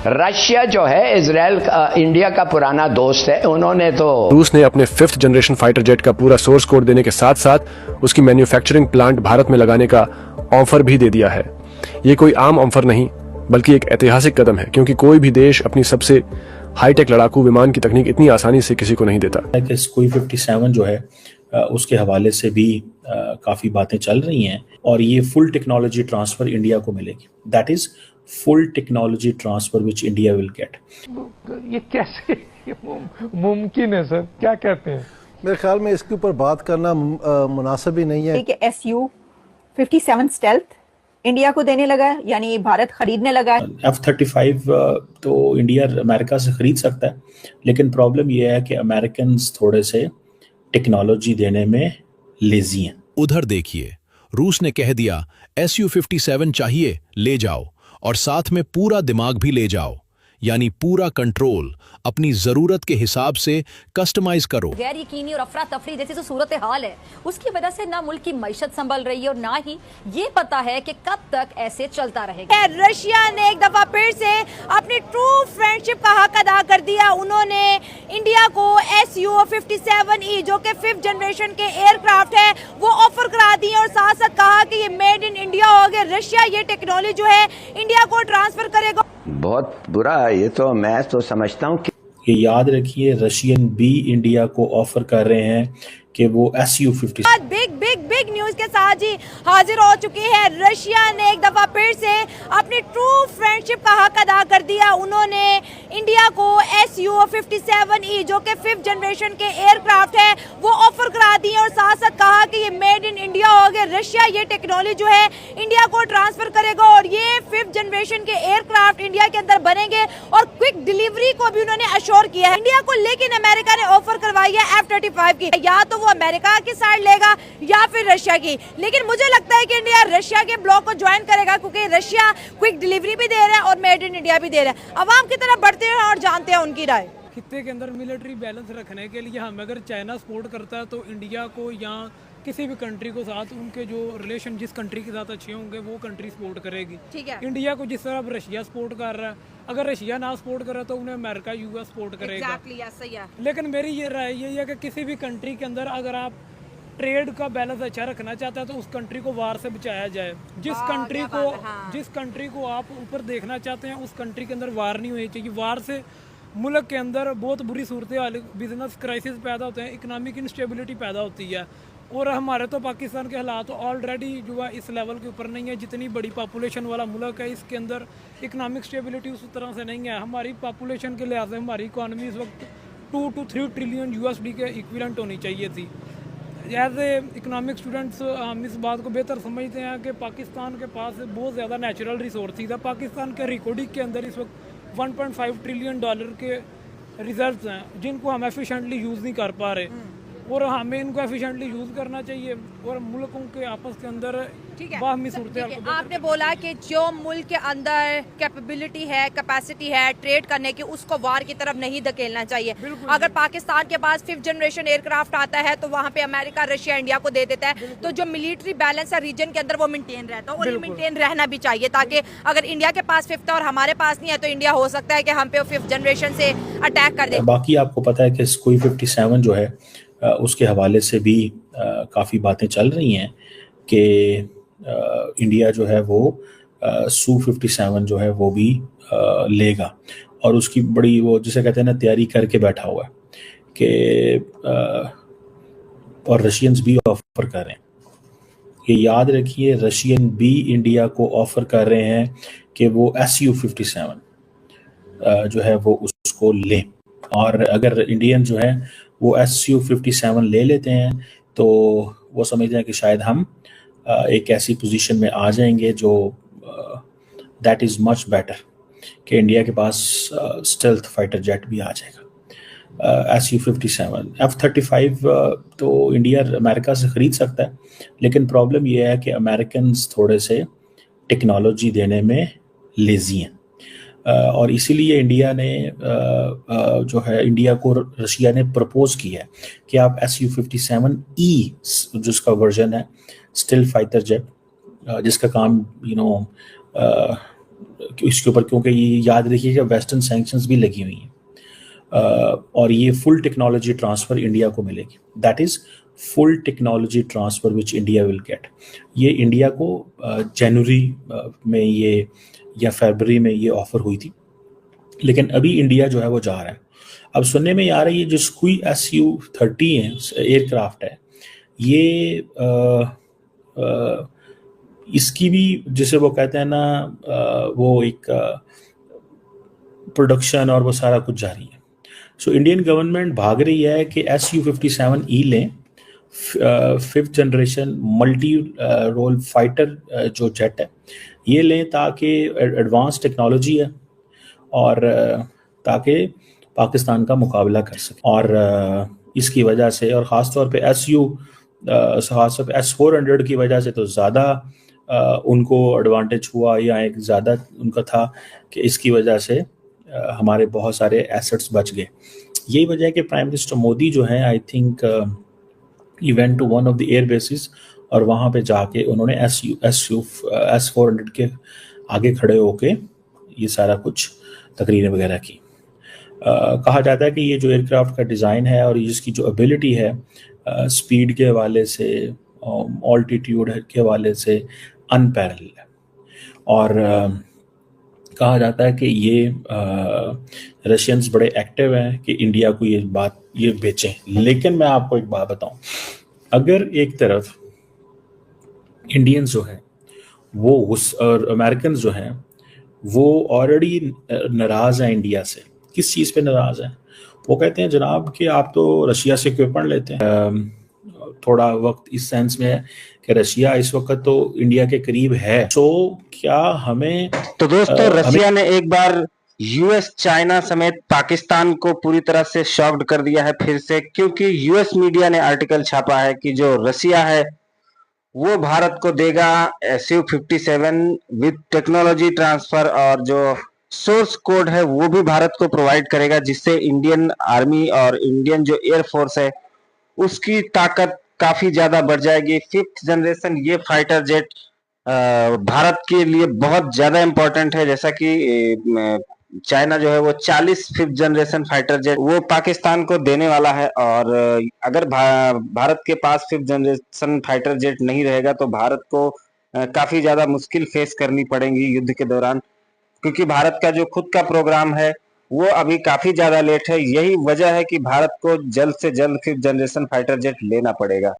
Russia जो है Israel India का पुराना दोस्त है। उन्होंने तो रूस ने अपने 5th जनरेशन फाइटर जेट का पूरा सोर्स कोड देने के साथ साथ उसकी मैन्युफैक्चरिंग प्लांट भारत में लगाने का ऑफर भी दे दिया है। ये कोई आम ऑफर नहीं बल्कि एक ऐतिहासिक कदम है, क्योंकि कोई भी देश अपनी सबसे हाईटेक लड़ाकू विमान की तकनीक इतनी आसानी से किसी को नहीं देता। सुखोई 57 जो है उसके हवाले से भी काफी बातें चल रही हैं और ये फुल टेक्नोलॉजी ट्रांसफर इंडिया को मिलेगी। That is full technology transfer which India will get. ये कैसे मुमकिन है सर, क्या कहते हैं? मेरे ख्याल में इसके ऊपर बात करना मुनासिब ही नहीं है। Su-57 स्टेल्थ इंडिया को देने लगा है, यानी भारत खरीदने लगा है। F-35 तो इंडिया अमेरिका से खरीद सकता है, लेकिन प्रॉब्लम यह है कि अमेरिकन थोड़े से टेक्नोलॉजी देने में लेजी हैं। उधर देखिए, रूस ने कह दिया Su-57 चाहिए ले जाओ और साथ में पूरा दिमाग भी ले जाओ, यानी पूरा कंट्रोल अपनी जरूरत के हिसाब से कस्टमाइज करो। गैर यकीनी और अफरा तफरी जैसी जो सूरत हाल है उसकी वजह से ना मुल्क की मईशत संभल रही है और ना ही ये पता है कि कब तक ऐसे चलता रहेगा। रशिया ने एक दफा फिर से अपनी ट्रू फ्रेंडशिप का हक अदा कर दिया। उन्होंने इंडिया को Su-57E जो कि 5th जनरेशन के एयरक्राफ्ट है वो ऑफर करा दिए और साथ साथ कहा कि ये मेड इन इंडिया हो गया। रशिया ये टेक्नोलॉजी जो है इंडिया को ट्रांसफर करेगा। बहुत बुरा है ये तो। मैं तो समझता हूँ ये याद रखिए, रशियन भी इंडिया को ऑफर कर रहे हैं कि वो Su-57 बिग न्यूज के साथ जी हाजिर हो चुकी है। रशिया ने एक दफा फिर से अपनी ट्रू फ्रेंडशिप का हक अदा कर दिया। उन्होंने इंडिया को Su-57E जो कि 5th जनरेशन के एयरक्राफ्ट है वो ऑफर करा दिए और साथ साथ कहा कि ये मेड इन इंडिया हो गया। रशिया ये टेक्नोलॉजी जो है इंडिया को ट्रांसफर करेगा और ये 5th जनरेशन के एयरक्राफ्ट इंडिया के अंदर बनेंगे और क्विक डिलीवरी को भी उन्होंने अश्योर किया है इंडिया को। लेकिन अमेरिका ने ऑफर करवाई है F-35 की। या तो वो अमेरिका की साइड लेगा या फिर रशिया की, लेकिन मुझे लगता है कि इंडिया रशिया के ब्लॉक को ज्वाइन करेगा क्योंकि रशिया क्विक डिलीवरी भी दे रहा है और मेड इन इंडिया भी दे रहा है। अवाम की तरफ बढ़ते हैं और जानते हैं उनकी राय। खित्ते के अंदर मिलिट्री बैलेंस रखने के लिए हम अगर चाइना सपोर्ट करता है तो इंडिया को या किसी भी कंट्री को साथ उनके जो रिलेशन जिस कंट्री के साथ अच्छे होंगे वो कंट्री सपोर्ट करेगी। ठीक है। इंडिया को जिस तरह अब रशिया सपोर्ट कर रहा है, अगर रशिया ना सपोर्ट करे तो उन्हें अमेरिका यूएस सपोर्ट करेगा। सही है। लेकिन मेरी ये राय यही है कि किसी भी कंट्री के अंदर अगर आप ट्रेड का बैलेंस अच्छा रखना चाहता है तो उस कंट्री को वार से बचाया जाए। जिस कंट्री को आप ऊपर देखना चाहते हैं उस कंट्री के अंदर वार नहीं होनी चाहिए। वार से मुल्क के अंदर बहुत बुरी सूरत हाल, बिजनेस क्राइसिस पैदा होते हैं, इकोनॉमिक इंस्टेबिलिटी पैदा होती है। और हमारे तो पाकिस्तान के हालात ऑलरेडी जो है इस लेवल के ऊपर नहीं है। जितनी बड़ी पॉपुलेशन वाला मुल्क है इसके अंदर इकोनॉमिक स्टेबिलिटी उस तरह से नहीं है। हमारी पॉपुलेशन के लिहाज से हमारी इकॉनमी इस वक्त 2 to 3 ट्रिलियन USD के इक्विवेलेंट होनी चाहिए थी। एज ए इकोनॉमिक स्टूडेंट्स हम इस बात को बेहतर समझते हैं कि पाकिस्तान के पास बहुत ज़्यादा नेचुरल रिसोर्सेज है। पाकिस्तान के रिकॉर्डिंग के अंदर इस वक्त $1.5 ट्रिलियन के रिजर्व्स हैं जिनको हम एफिशिएंटली यूज़ नहीं कर पा रहे और हमें इनको एफिशिएंटली यूज़ करना चाहिए और मुल्कों के आपस के अंदर बाहमी सूरत। आपने बोला कि जो मुल्क के अंदर कैपेबिलिटी है, कैपेसिटी है ट्रेड करने की, उसको वार की तरफ नहीं धकेलना चाहिए। अगर पाकिस्तान के पास 5th जनरेशन एयरक्राफ्ट आता है तो वहाँ पे अमेरिका, रशिया, इंडिया को दे देता है। तो जो मिलिट्री बैलेंस है रीजन के अंदर वो मेंटेन रहता है और मेंटेन रहना भी चाहिए, ताकि अगर इंडिया के पास 5th और हमारे पास नहीं है तो इंडिया हो सकता है कि हम पे 5th जनरेशन से अटैक कर दे। बाकी आपको पता है कि सुखोई 57 जो है उसके हवाले से भी काफ़ी बातें चल रही हैं कि इंडिया जो है वो Su-57 जो है वो भी लेगा और उसकी बड़ी वो जिसे कहते हैं ना तैयारी करके बैठा हुआ है कि और रशियंस भी ऑफर कर रहे हैं। ये याद रखिए, रशियन भी इंडिया को ऑफर कर रहे हैं कि वो Su-57 जो है वो उसको लें और अगर इंडियन जो है वो Su-57 ले लेते हैं तो वो समझते हैं कि शायद हम एक ऐसी पोजीशन में आ जाएंगे जो दैट इज़ मच बेटर कि इंडिया के पास स्टेल्थ फाइटर जेट भी आ जाएगा। Su-57 F-35 तो इंडिया अमेरिका से ख़रीद सकता है, लेकिन प्रॉब्लम ये है कि अमेरिकन थोड़े से टेक्नोलॉजी देने में लेजी हैं और इसीलिए इंडिया ने जो है इंडिया को रशिया ने प्रपोज किया है कि आप Su-57E जिसका वर्जन है स्टिल फाइटर जेट जिसका काम इसके ऊपर, क्योंकि ये याद रखिए कि वेस्टर्न सैंक्शंस भी लगी हुई हैं और ये फुल टेक्नोलॉजी ट्रांसफ़र इंडिया को मिलेगी। That is full technology transfer which India will get. ये इंडिया को जनवरी में ये या फरवरी में ये ऑफ़र हुई थी, लेकिन अभी इंडिया जो है वो जा रहा है। अब सुनने में आ रही है जो सुखोई Su-30 है एयरक्राफ्ट है, ये इसकी भी जिसे वो कहते हैं ना वो एक प्रोडक्शन और वो सारा कुछ जारी है। सो इंडियन गवर्नमेंट भाग रही है कि Su-57E लें, 5th generation multi role fighter जो जेट है ये लें, ताकि एडवांस टेक्नोलॉजी है और ताकि पाकिस्तान का मुकाबला कर सके। और इसकी वजह से और ख़ास तौर पे S-400 की वजह से तो ज़्यादा उनको एडवांटेज हुआ, या एक ज़्यादा उनका था कि इसकी वजह से हमारे बहुत सारे एसेट्स बच गए। यही वजह है कि प्राइम मिनिस्टर मोदी जो है I think event to one of the air bases और वहाँ पे जाके उन्होंने S-400 के आगे खड़े होके ये सारा कुछ तकरीरें वगैरह की। कहा जाता है कि ये जो एयरक्राफ्ट का डिज़ाइन है और इसकी जो एबिलिटी है स्पीड के हवाले से, ऑल्टीट्यूड के हवाले से अनपैरेलल है। और कहा जाता है कि ये रशियंस बड़े एक्टिव हैं कि इंडिया को ये बेचें। लेकिन मैं आपको एक बात बताऊं, अगर एक तरफ इंडियंस जो हैं वो और अमेरिकन जो हैं वो ऑलरेडी नाराज़ हैं इंडिया से। किस चीज़ पे नाराज़ हैं? वो कहते हैं जनाब कि आप तो रशिया से इक्विपमेंट लेते हैं। थोड़ा वक्त इस सेंस में है कि रशिया इस वक्त तो इंडिया के करीब है, तो क्या हमें तो दोस्तों रशिया ने एक बार यूएस, चाइना समेत पाकिस्तान को पूरी तरह से शॉक्ड कर दिया है फिर से, क्योंकि यूएस मीडिया ने आर्टिकल छापा है कि जो रशिया है वो भारत को देगा Su-57 विद टेक्नोलॉजी ट्रांसफर, और जो सोर्स कोड है वो भी भारत को प्रोवाइड करेगा, जिससे इंडियन आर्मी और इंडियन जो एयरफोर्स है उसकी ताकत काफी ज्यादा बढ़ जाएगी। 5th जनरेशन ये फाइटर जेट भारत के लिए बहुत ज्यादा इंपॉर्टेंट है। जैसा कि चाइना जो है वो 40 5th जनरेशन फाइटर जेट वो पाकिस्तान को देने वाला है, और अगर भारत के पास 5th जनरेशन फाइटर जेट नहीं रहेगा तो भारत को काफी ज्यादा मुश्किल फेस करनी पड़ेगी युद्ध के दौरान, क्योंकि भारत का जो खुद का प्रोग्राम है वो अभी काफी ज्यादा लेट है। यही वजह है कि भारत को जल्द से जल्द 5th जनरेशन फाइटर जेट लेना पड़ेगा।